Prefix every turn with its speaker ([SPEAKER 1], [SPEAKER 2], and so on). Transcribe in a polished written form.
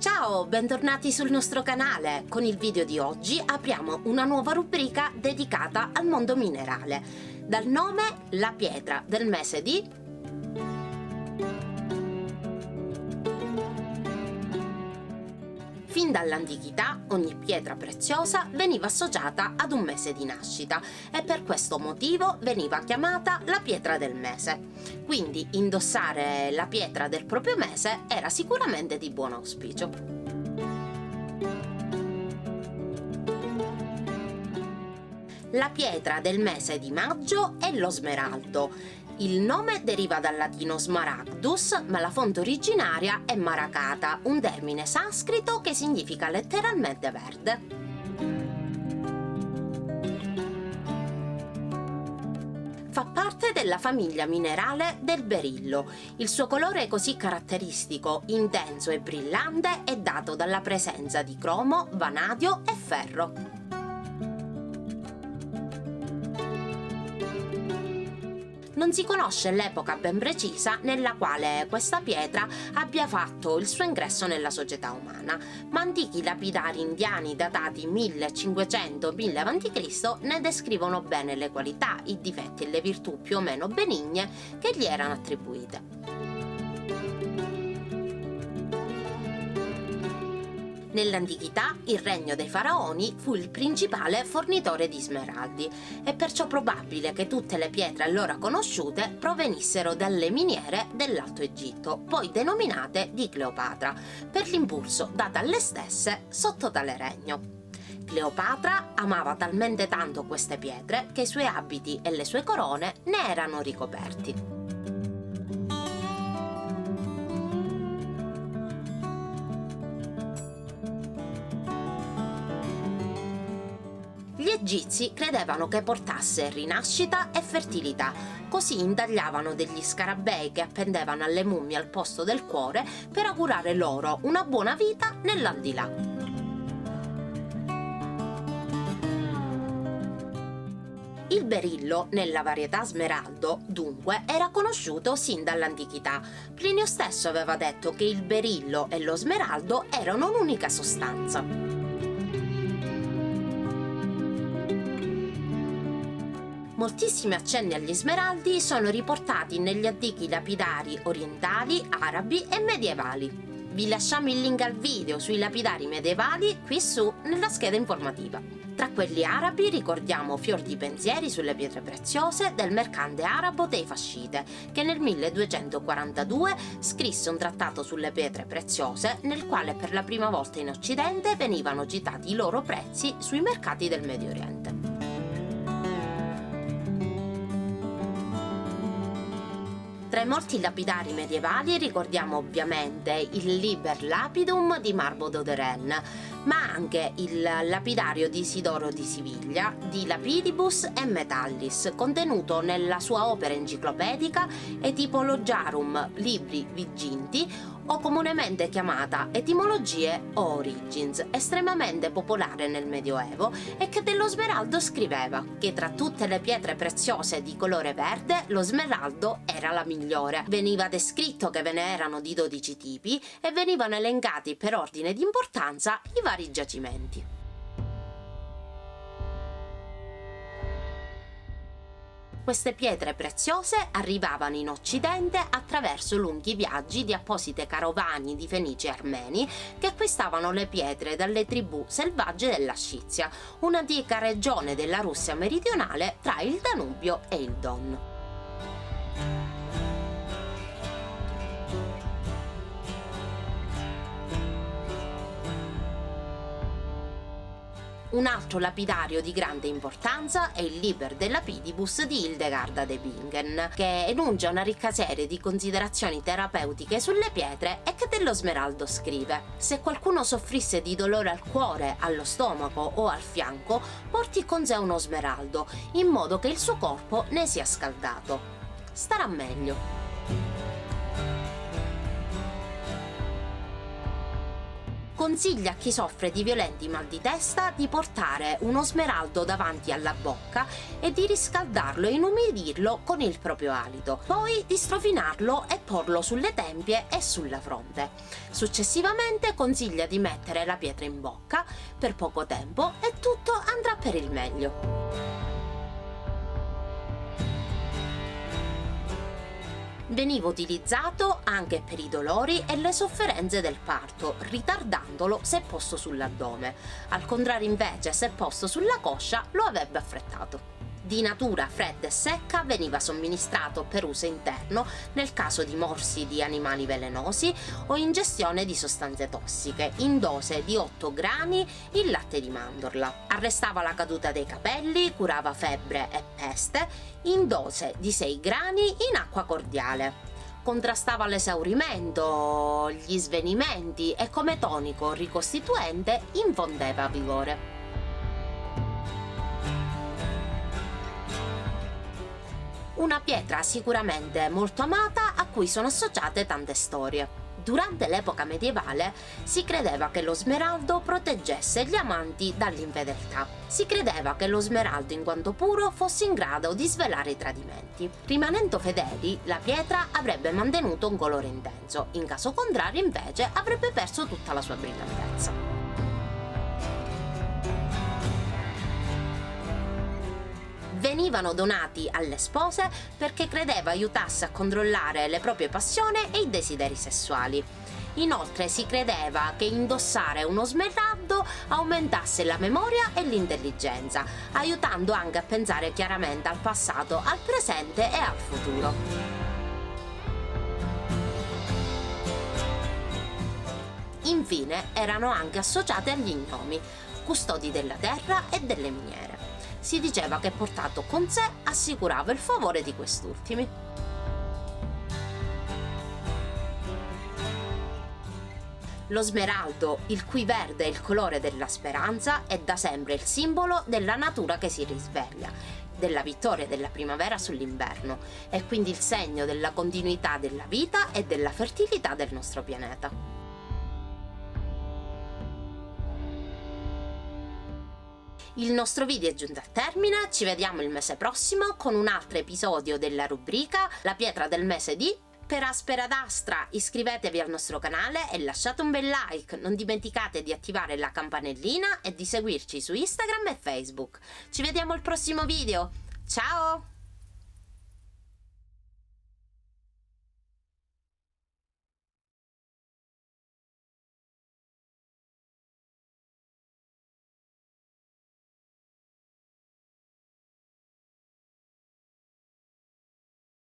[SPEAKER 1] Ciao, bentornati sul nostro canale. Con il video di oggi apriamo una nuova rubrica dedicata al mondo minerale, dal nome La pietra del mese di... Fin dall'antichità ogni pietra preziosa veniva associata ad un mese di nascita e per questo motivo veniva chiamata la pietra del mese. Quindi indossare la pietra del proprio mese era sicuramente di buon auspicio. La pietra del mese di maggio è lo smeraldo. Il nome deriva dal latino smaragdus, ma la fonte originaria è maracata, un termine sanscrito che significa letteralmente verde. Fa parte della famiglia minerale del berillo. Il suo colore così caratteristico, intenso e brillante è dato dalla presenza di cromo, vanadio e ferro. Non si conosce l'epoca ben precisa nella quale questa pietra abbia fatto il suo ingresso nella società umana, ma antichi lapidari indiani datati 1500-1000 a.C. ne descrivono bene le qualità, i difetti e le virtù più o meno benigne che gli erano attribuite. Nell'antichità il regno dei faraoni fu il principale fornitore di smeraldi, è perciò probabile che tutte le pietre allora conosciute provenissero dalle miniere dell'Alto Egitto, poi denominate di Cleopatra, per l'impulso dato alle stesse sotto tale regno. Cleopatra amava talmente tanto queste pietre che i suoi abiti e le sue corone ne erano ricoperti. Gli egizi credevano che portasse rinascita e fertilità, così intagliavano degli scarabei che appendevano alle mummie al posto del cuore per augurare loro una buona vita nell'aldilà. Il berillo, nella varietà smeraldo, dunque, era conosciuto sin dall'antichità. Plinio stesso aveva detto che il berillo e lo smeraldo erano un'unica sostanza. Moltissimi accenni agli smeraldi sono riportati negli antichi lapidari orientali, arabi e medievali. Vi lasciamo il link al video sui lapidari medievali qui su nella scheda informativa. Tra quelli arabi ricordiamo Fior di pensieri sulle pietre preziose del mercante arabo dei Fascite, che nel 1242 scrisse un trattato sulle pietre preziose nel quale per la prima volta in Occidente venivano citati i loro prezzi sui mercati del Medio Oriente. Tra i molti lapidari medievali ricordiamo ovviamente il Liber Lapidum di Marbo d'Oderen, ma anche il lapidario di Isidoro di Siviglia, di Lapidibus e Metallis, contenuto nella sua opera enciclopedica Etymologiarum Libri Viginti, o comunemente chiamata Etimologie o Origins, estremamente popolare nel Medioevo, e che dello smeraldo scriveva che tra tutte le pietre preziose di colore verde lo smeraldo era la migliore. Veniva descritto che ve ne erano di 12 tipi e venivano elencati per ordine di importanza i vari giacimenti. Queste pietre preziose arrivavano in Occidente attraverso lunghi viaggi di apposite carovane di Fenici e Armeni che acquistavano le pietre dalle tribù selvagge della Scizia, un'antica regione della Russia meridionale tra il Danubio e il Don. Un altro lapidario di grande importanza è il Liber de Lapidibus di Hildegarda de Bingen, che enuncia una ricca serie di considerazioni terapeutiche sulle pietre e che dello smeraldo scrive: se qualcuno soffrisse di dolore al cuore, allo stomaco o al fianco, porti con sé uno smeraldo, in modo che il suo corpo ne sia scaldato. Starà meglio. consiglia a chi soffre di violenti mal di testa di portare uno smeraldo davanti alla bocca e di riscaldarlo e inumidirlo con il proprio alito, poi di strofinarlo e porlo sulle tempie e sulla fronte. Successivamente consiglia di mettere la pietra in bocca per poco tempo e tutto andrà per il meglio. Veniva utilizzato anche per i dolori e le sofferenze del parto, ritardandolo se posto sull'addome. Al contrario invece, se posto sulla coscia, lo avrebbe affrettato. Di natura fredda e secca, veniva somministrato per uso interno nel caso di morsi di animali velenosi o ingestione di sostanze tossiche, in dose di 8 grani in latte di mandorla. Arrestava la caduta dei capelli, curava febbre e peste, in dose di 6 grani in acqua cordiale. Contrastava l'esaurimento, gli svenimenti e come tonico ricostituente infondeva vigore. Una pietra sicuramente molto amata a cui sono associate tante storie. Durante l'epoca medievale si credeva che lo smeraldo proteggesse gli amanti dall'infedeltà. Si credeva che lo smeraldo in quanto puro fosse in grado di svelare i tradimenti. Rimanendo fedeli, la pietra avrebbe mantenuto un colore intenso, in caso contrario invece avrebbe perso tutta la sua brillantezza. Venivano donati alle spose perché credeva aiutasse a controllare le proprie passioni e i desideri sessuali. Inoltre si credeva che indossare uno smeraldo aumentasse la memoria e l'intelligenza, aiutando anche a pensare chiaramente al passato, al presente e al futuro. Infine erano anche associate agli gnomi, custodi della terra e delle miniere. Si diceva che portato con sé assicurava il favore di quest'ultimi. Lo smeraldo, il cui verde è il colore della speranza, è da sempre il simbolo della natura che si risveglia, della vittoria della primavera sull'inverno, e quindi il segno della continuità della vita e della fertilità del nostro pianeta. Il nostro video è giunto al termine, ci vediamo il mese prossimo con un altro episodio della rubrica La pietra del mese di. Per Aspera d'Astra iscrivetevi al nostro canale e lasciate un bel like, non dimenticate di attivare la campanellina e di seguirci su Instagram e Facebook. Ci vediamo al prossimo video, ciao!